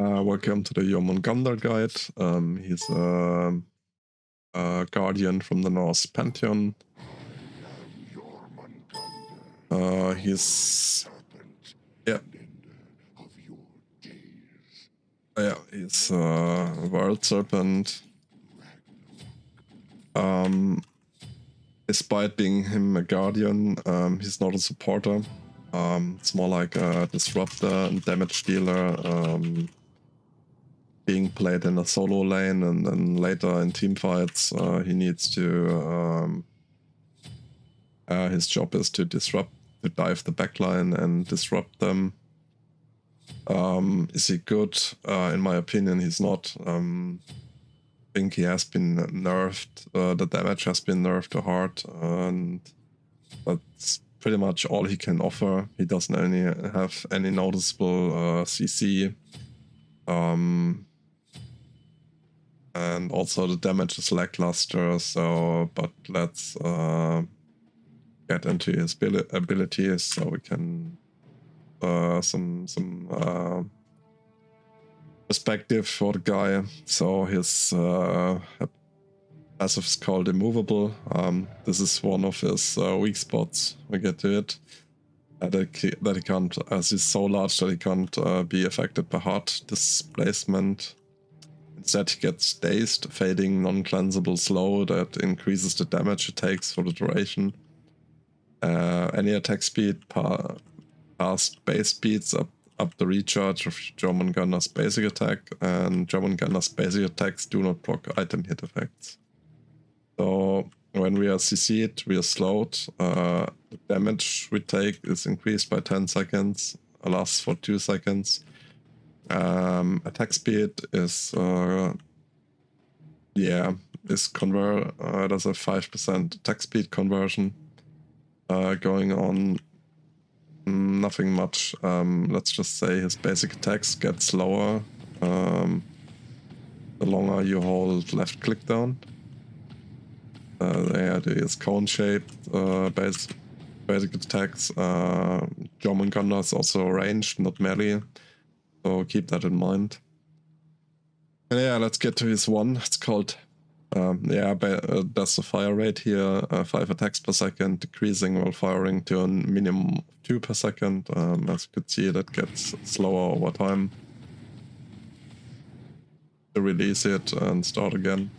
Welcome to the Jormungandr guide. He's a guardian from the Norse pantheon. He's he's a world serpent. Despite being him a guardian, he's not a supporter. It's more like a disruptor and damage dealer, being played in a solo lane, and then later in team fights he needs to his job is to dive the backline and disrupt them. Is he good? In my opinion, he's not. I think he has been nerfed. The damage has been nerfed to hard, and that's pretty much all he can offer. He doesn't have any noticeable CC. And also the damage is lackluster, so, but let's get into his abilities so we can some perspective for the guy. So his passive is called immovable. This is one of his weak spots. We get to it. That he can't, as he's so large that he can't be affected by hard displacement. Instead, he gets dazed, fading, non-cleansable slow that increases the damage it takes for the duration. Any attack speed past base speeds up the recharge of Jormungandr's basic attack, and Jormungandr's basic attacks do not block item hit effects. So when we are CC'd, we are slowed. The damage we take is increased by 10 seconds, lasts for 2 seconds. Attack speed is there's a 5% attack speed conversion going on. Nothing much. Let's just say his basic attacks get slower the longer you hold left click down. There is cone shaped basic attacks. Jormungandr is also ranged, not melee. So keep that in mind. And yeah, let's get to his one. It's called, that's the fire rate here, 5 attacks per second, decreasing while firing to a minimum of 2 per second. As you could see, that gets slower over time. To release it and start again.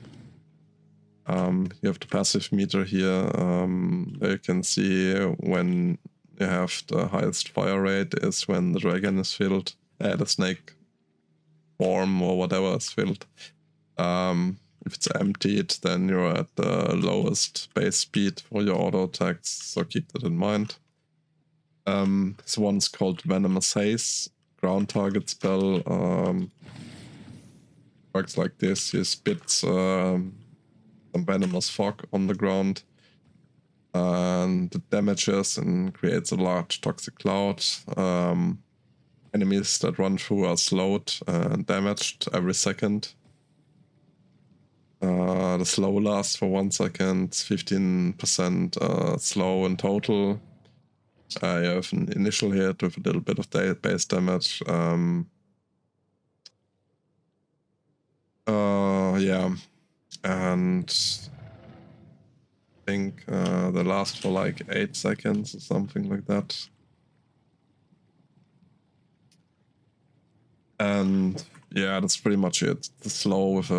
You have the passive meter here. There you can see when you have the highest fire rate is when the dragon is filled. The snake form or whatever is filled. If it's emptied, then you're at the lowest base speed for your auto attacks, so keep that in mind. This one's called Venomous Haze, ground target spell. Works like this: he spits some venomous fog on the ground, and it damages and creates a large toxic cloud. Enemies that run through are slowed and damaged every second. The slow lasts for 1 second, 15% slow in total. You have an initial hit with a little bit of base damage. And I think they last for like 8 seconds or something like that. And yeah, that's pretty much it. The slow with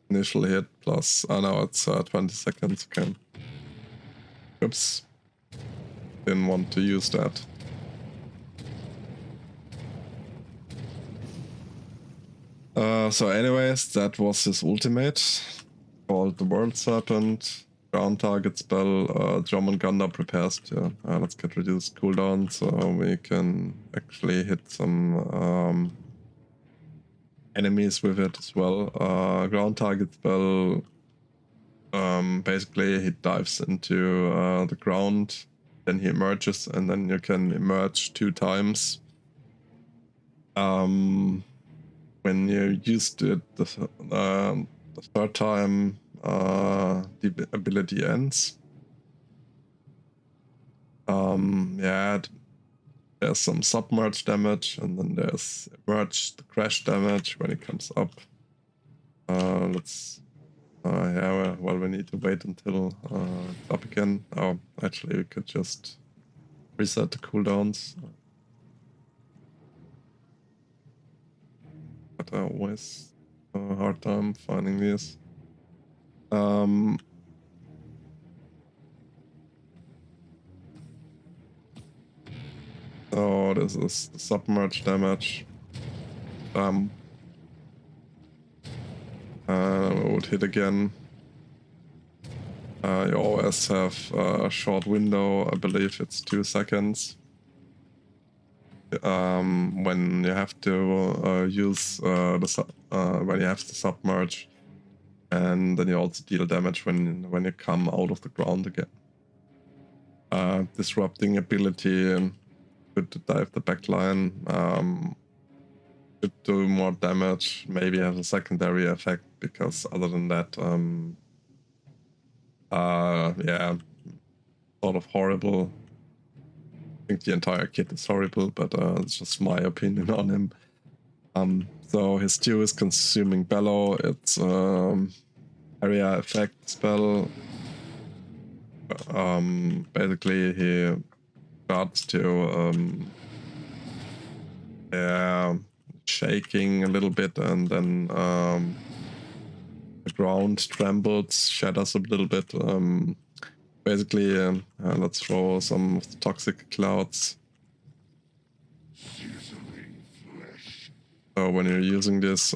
initial hit plus, now it's 20 seconds again. Oops. Didn't want to use that. So anyways, that was his ultimate, called the World Serpent. Ground target spell. Jormungandr prepares to, let's get reduced cooldown so we can actually hit some enemies with it as well. Ground target spell, basically he dives into the ground, then he emerges, and then you can emerge 2 times. When you used it the 3rd time, the ability ends. There's some submerge damage, and then there's emerge, the crash damage when it comes up. Yeah, well, we need to wait until it's up again. Oh, actually, we could just reset the cooldowns. But I always have a hard time finding these. So this is the submerge damage. I would hit again. You always have a short window, I believe it's 2 seconds. When you have to use when you have to submerge, and then you also deal damage when you come out of the ground again. Disrupting ability could dive the backline. Could do more damage. Maybe have a secondary effect, because other than that, yeah, sort of horrible. I think the entire kit is horrible, but it's just my opinion on him. So his 2 is Consuming Bellow. It's area effect spell. Basically he starts to yeah, shaking a little bit, and then the ground trembles, shatters a little bit. Basically, let's throw some of the toxic clouds. So when you're using this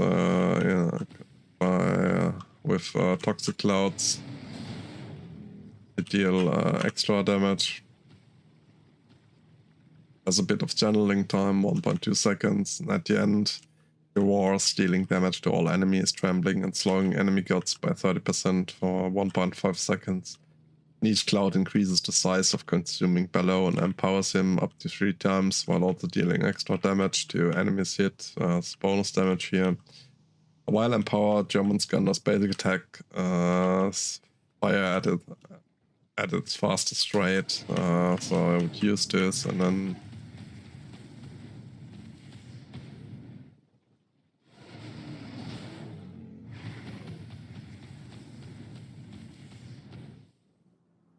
with toxic clouds, you deal extra damage. There's a bit of channeling time, 1.2 seconds, and at the end, your wars dealing damage to all enemies, trembling and slowing enemy gods by 30% for 1.5 seconds. Each cloud increases the size of Consuming Bellow and empowers him up to 3 times, while also dealing extra damage to enemies hit, bonus damage here. While empowered, Jormungandr's basic attack fire at its fastest rate, so I would use this, and then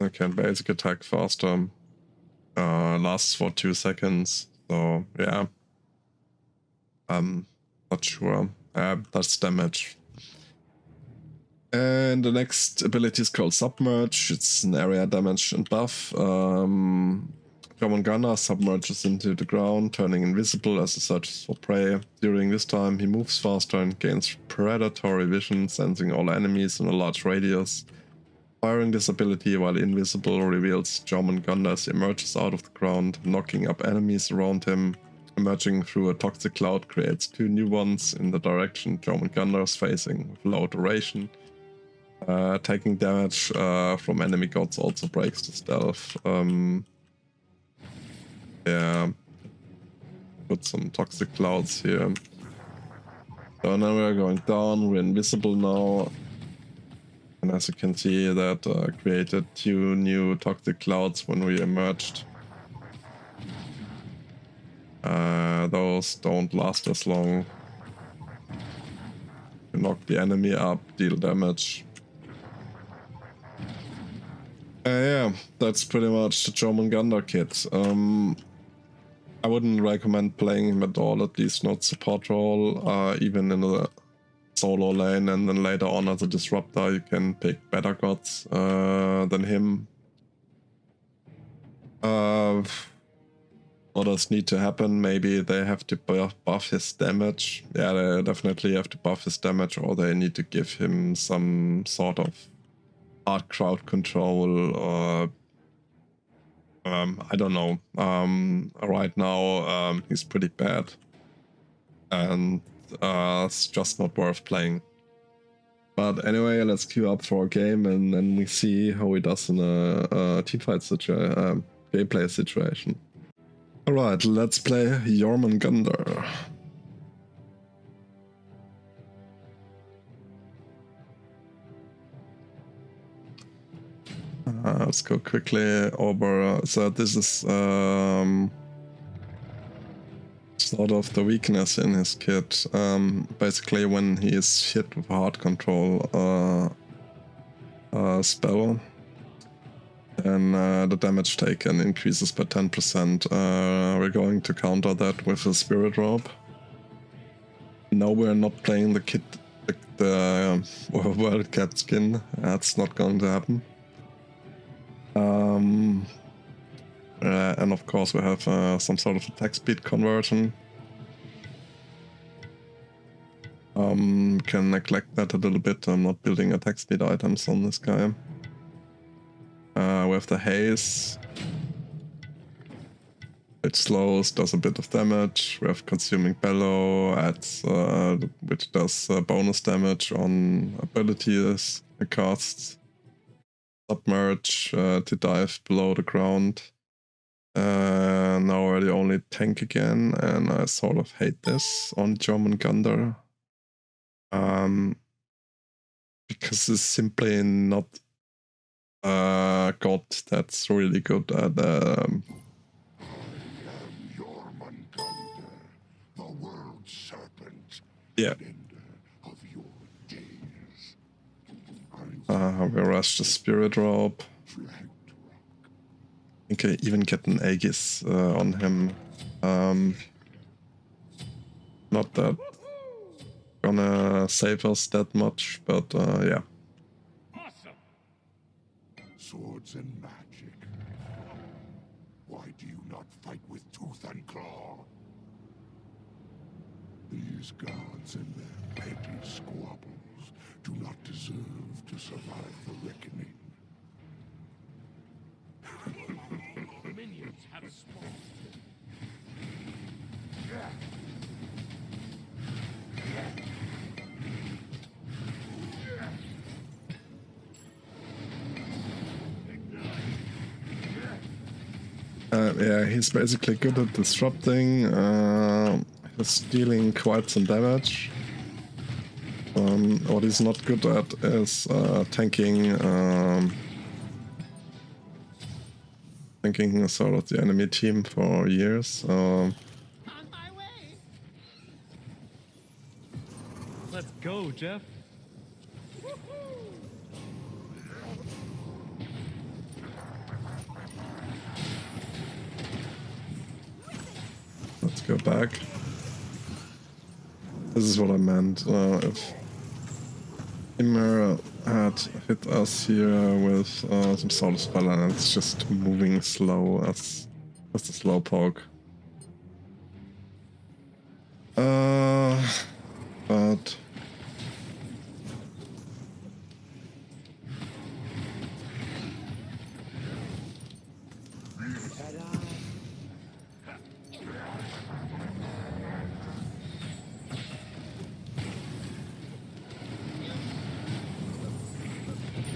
I can basic attack faster. Lasts for 2 seconds. So yeah. Not sure. That's damage. And the next ability is called Submerge. It's an area damage and buff. Jormungandr submerges into the ground, turning invisible as he searches for prey. During this time, he moves faster and gains predatory vision, sensing all enemies in a large radius. Firing this ability while invisible reveals Jormungandr as he emerges out of the ground, knocking up enemies around him. Emerging through a toxic cloud creates 2 new ones in the direction Jormungandr is facing, with low duration. Taking damage from enemy gods also breaks the stealth. Yeah, put some toxic clouds here. So now we're going down, we're invisible now. And as you can see, that created 2 new toxic clouds when we emerged. Those don't last as long. You knock the enemy up, deal damage. Yeah, that's pretty much the Jormungandr kit. I wouldn't recommend playing him at all, at least not support role, even in a solo lane, and then later on as a disruptor you can pick better gods than him. What does need to happen? Maybe they have to buff his damage. Yeah, they definitely have to buff his damage, or they need to give him some sort of hard crowd control, or I don't know. Right now he's pretty bad, and it's just not worth playing. But anyway, let's queue up for a game, and then we see how he does in a teamfight gameplay situation. Alright, let's play Jormungandr. Let's go quickly over. So this is sort of the weakness in his kit. Basically, when he is hit with a heart control spell, then the damage taken increases by 10%. We're going to counter that with a spirit robe. No, we're not playing the kit, the world cat skin. That's not going to happen. And of course we have some sort of attack speed conversion. Can neglect that a little bit. I'm not building attack speed items on this guy. We have the haze. It slows, does a bit of damage. We have consuming bellow, adds, which does bonus damage on abilities it casts. Submerge to dive below the ground. Now we're the only tank again, and I sort of hate this on Jormungandr. Because it's simply not a god that's really good at Jormungandr, the world serpent. yeah. Of your days. We rush the spirit robe. I think I even get an Aegis on him. Not that gonna save us that much, but yeah. Awesome. Swords and magic. Why do you not fight with tooth and claw? These gods and their petty squabbles do not deserve to survive the reckoning. Minions have spawned. Yeah, he's basically good at disrupting. He's dealing quite some damage. What he's not good at is tanking. Tanking sort of the enemy team for years. On my way. Let's go, Jeff. Let's go back. This is what I meant. If Immer had hit us here with some sort of spell and it's just moving slow as a slowpoke. But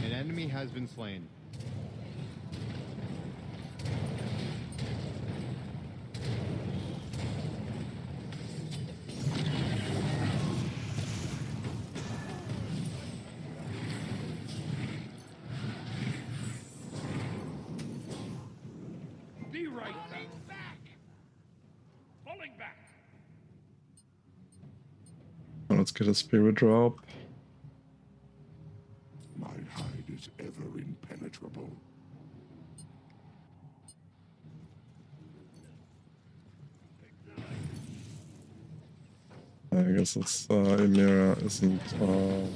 An enemy has been slain. Be right back. Falling back. let's get a spirit drop. My hide is ever impenetrable. I guess it's Emira isn't cool.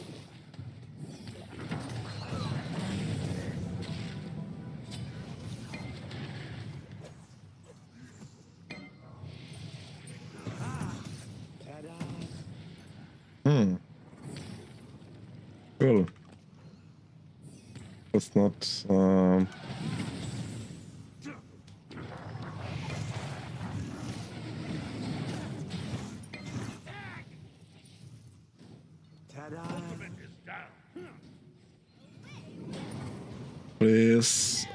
That's not please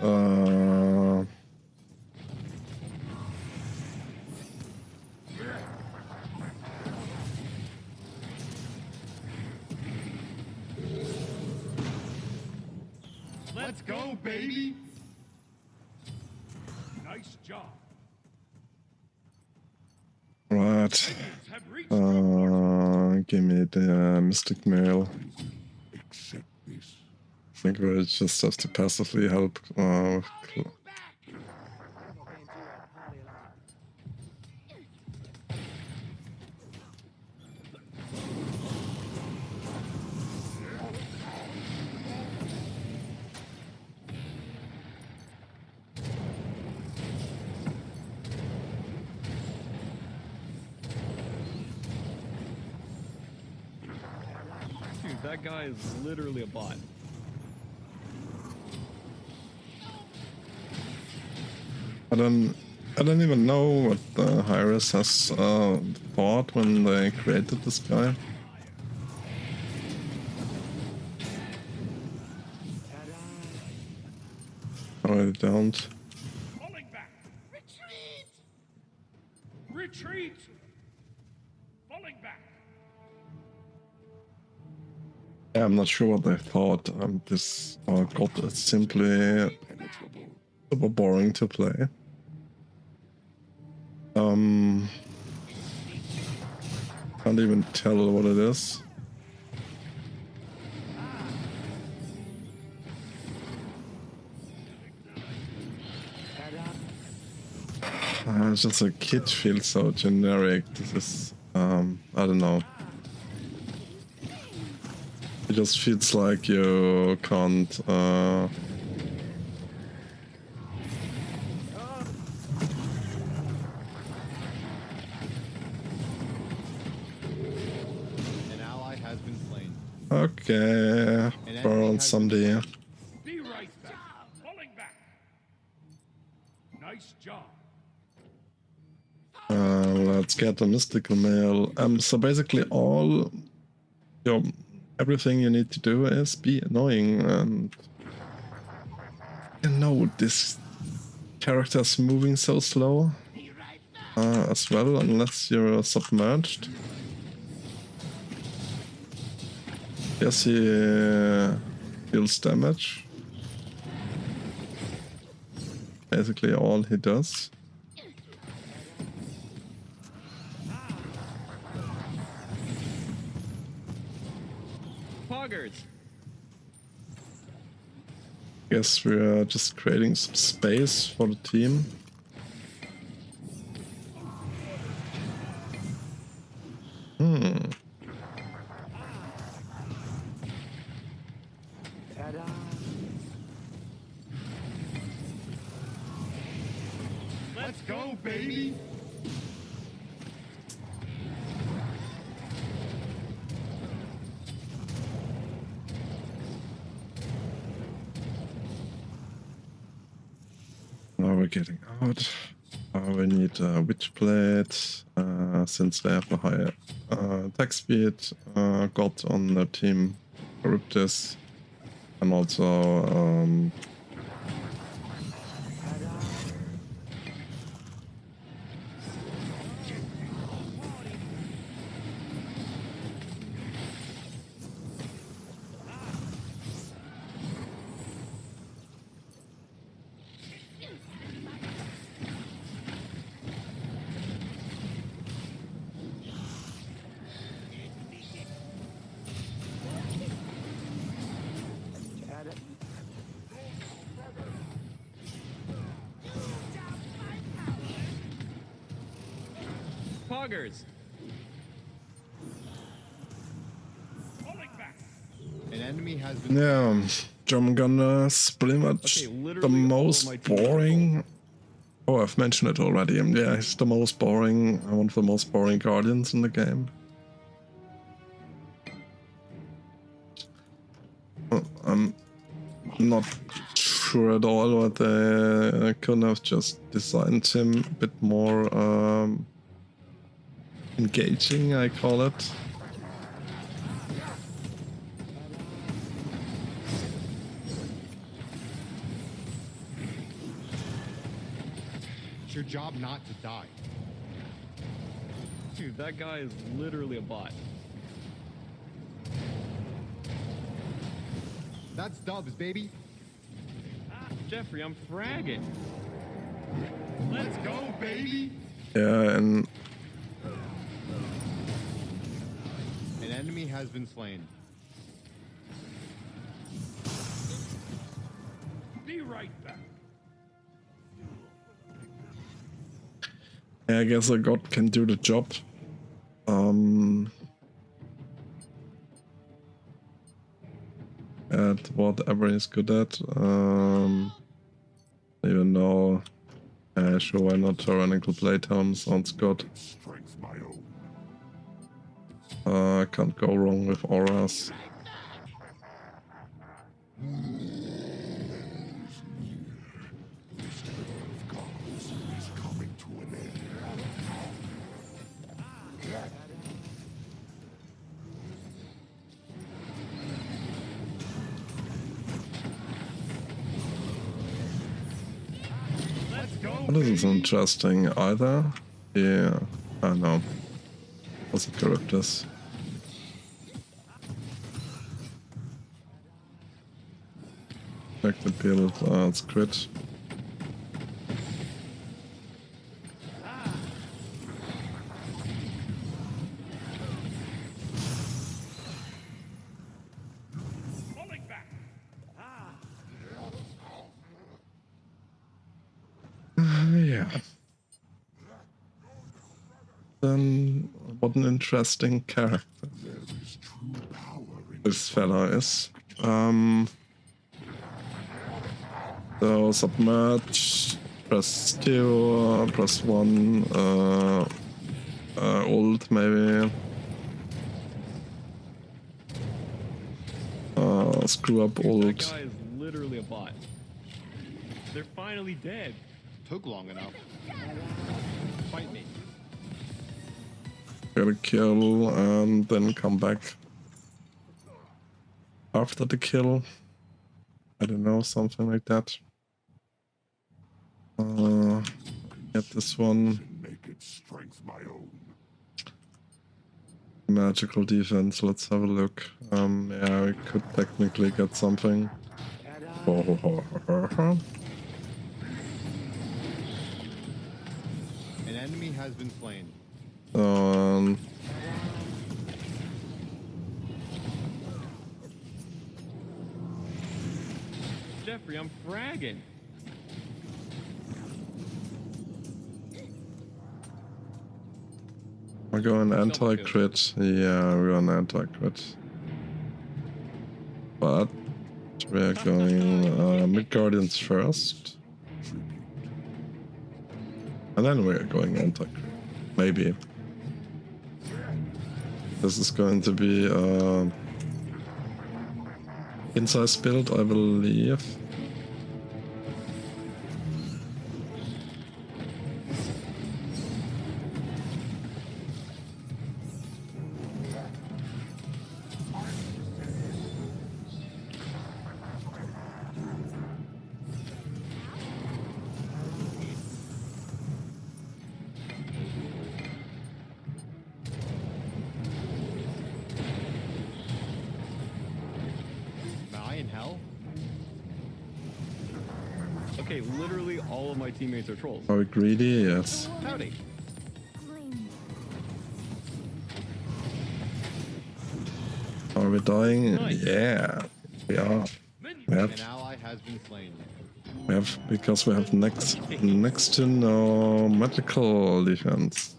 Let's go, baby. Nice job. Right. Have reached Give me the Mystic Mail. Accept this. I think we just have to passively help. Dude, that guy is literally a bot. I don't even know what Hyris has thought when they created this guy. I don't. Falling back. Retreat! Retreat! Falling back. Yeah, I'm not sure what they thought. This god is simply super boring to play. Can't even tell what it is. It's just a kid feels so generic. This is, I don't know. It just feels like you can't, An ally has been slain. okay, burn somebody. Be right back. Falling back. Nice job. Let's get the mystical mail. So basically everything you need to do is be annoying, and you know this character's moving so slow as well, unless you're submerged. Yes, he deals damage. Basically all he does. Poggers. Guess we're just creating some space for the team. Let's go, baby. Now we're getting out. We need a witch blade, since they have a higher attack speed. God on the team Charybdis, and also Poggers. An enemy has been yeah, Jormungandr is pretty much Okay, literally the all most my team is boring. Oh, I've mentioned it already. Yeah, he's the most boring, one of the most boring guardians in the game. I'm not sure at all what they could have just designed him a bit more engaging, I call it. It's your job not to die. Dude, that guy is literally a bot. That's dubs, baby. Jeffrey, I'm fragging. Let's go, baby. Yeah, and enemy has been slain. Be right back. Yeah, I guess a god can do the job. At whatever he's good at. Even though, sure, why not? Tyrannical Playtime sounds good. Strength my own. Can't go wrong with auras. Gods is coming to an end. Let's go. This is interesting either. Yeah, I know. What's the characters? Check the build, it's crit. Falling back. Yeah. Then, what an interesting character There is true power in this fella is. So submerge, press 2, press 1, ult maybe. Screw up That ult. guy is literally a bot. They're finally dead. Took long enough. Fight me. Get a kill and then come back after the kill. I don't know, something like that. Get this one. and make its strength my own. Magical defense, let's have a look. Yeah, we could technically get something. An enemy has been slain. Jeffrey, I'm fragging. We're going anti-crit. Yeah, we're on anti-crit. But we're going mid-guardians first. And then we're going anti-crit. Maybe. This is going to be incise build, I believe. Am I in hell? Okay, literally all of my teammates are trolls. Are we greedy? Yes. Howdy. Are we dying? Nice. Yeah, we are. We An have, ally has been slain. because we have next to no medical defense.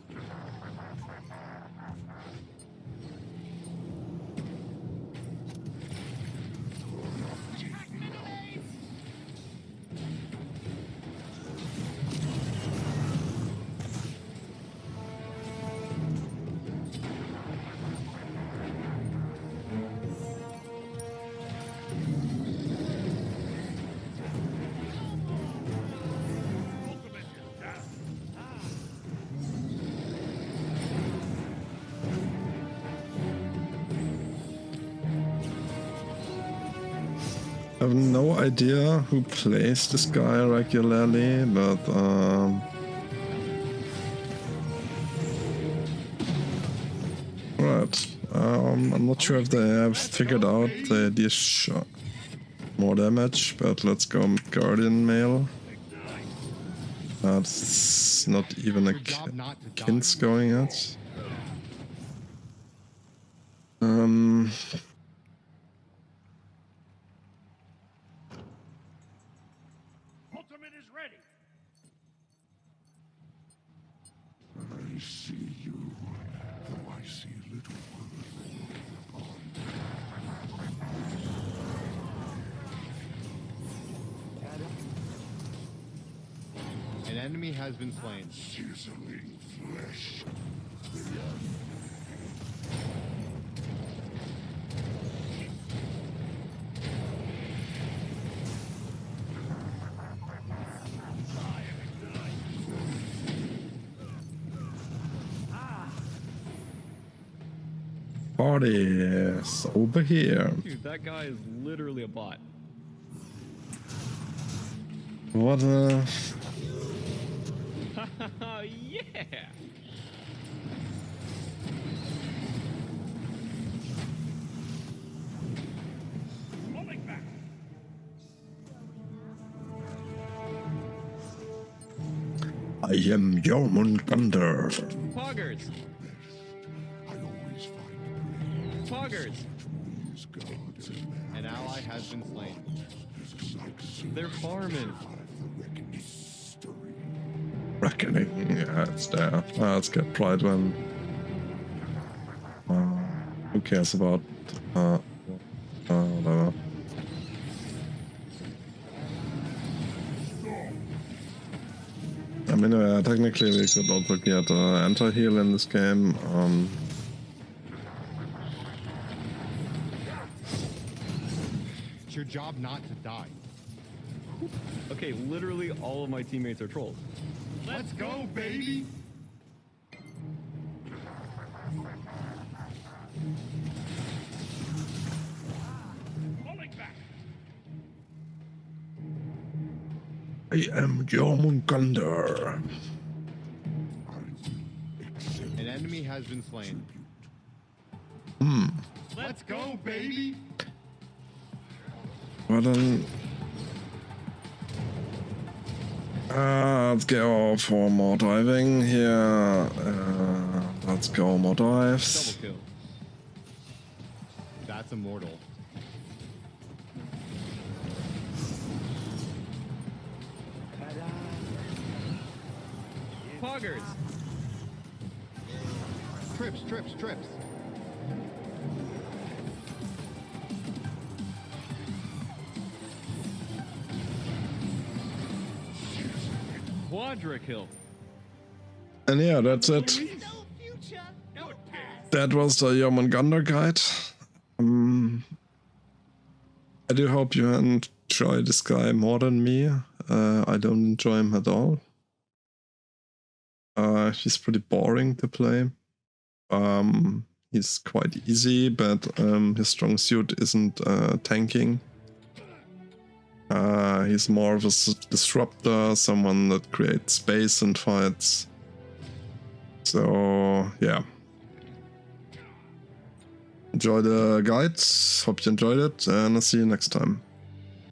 I have no idea who plays this guy regularly, but right. I'm not sure if they have figured out the dish more damage, but let's go Guardian Mail. That's not even a Your job not to die. Kins going at. Ultimate is ready. I see you, though I see little An enemy has been slain. sizzling flesh. Parties over here. Dude, that guy is literally a bot. What a... Yeah! Rolling back. I am Jormungandr. Poggers! I always find Poggers! these gods and men. An ally has been slain. They're farming. Reckoning, yeah, it's there. Let's get Pride when. Who cares about. Whatever. I mean, technically we could also get anti-heal in this game. It's your job not to die. Okay, literally all of my teammates are trolls. Let's go, baby! Rolling back. I am Jormungandr. An enemy has been slain. Let's go, baby! Well then. Let's go for more diving here. Let's go more dives. Double kill. That's immortal. Poggers! Trips, trips, trips. Quadra kill. And yeah, that's it. That was the Jormungandr guide. I do hope you enjoy this guy more than me. I don't enjoy him at all. He's pretty boring to play. He's quite easy, but his strong suit isn't tanking. He's more of a disruptor, someone that creates space and fights. So, yeah. Enjoy the guides, hope you enjoyed it, and I'll see you next time.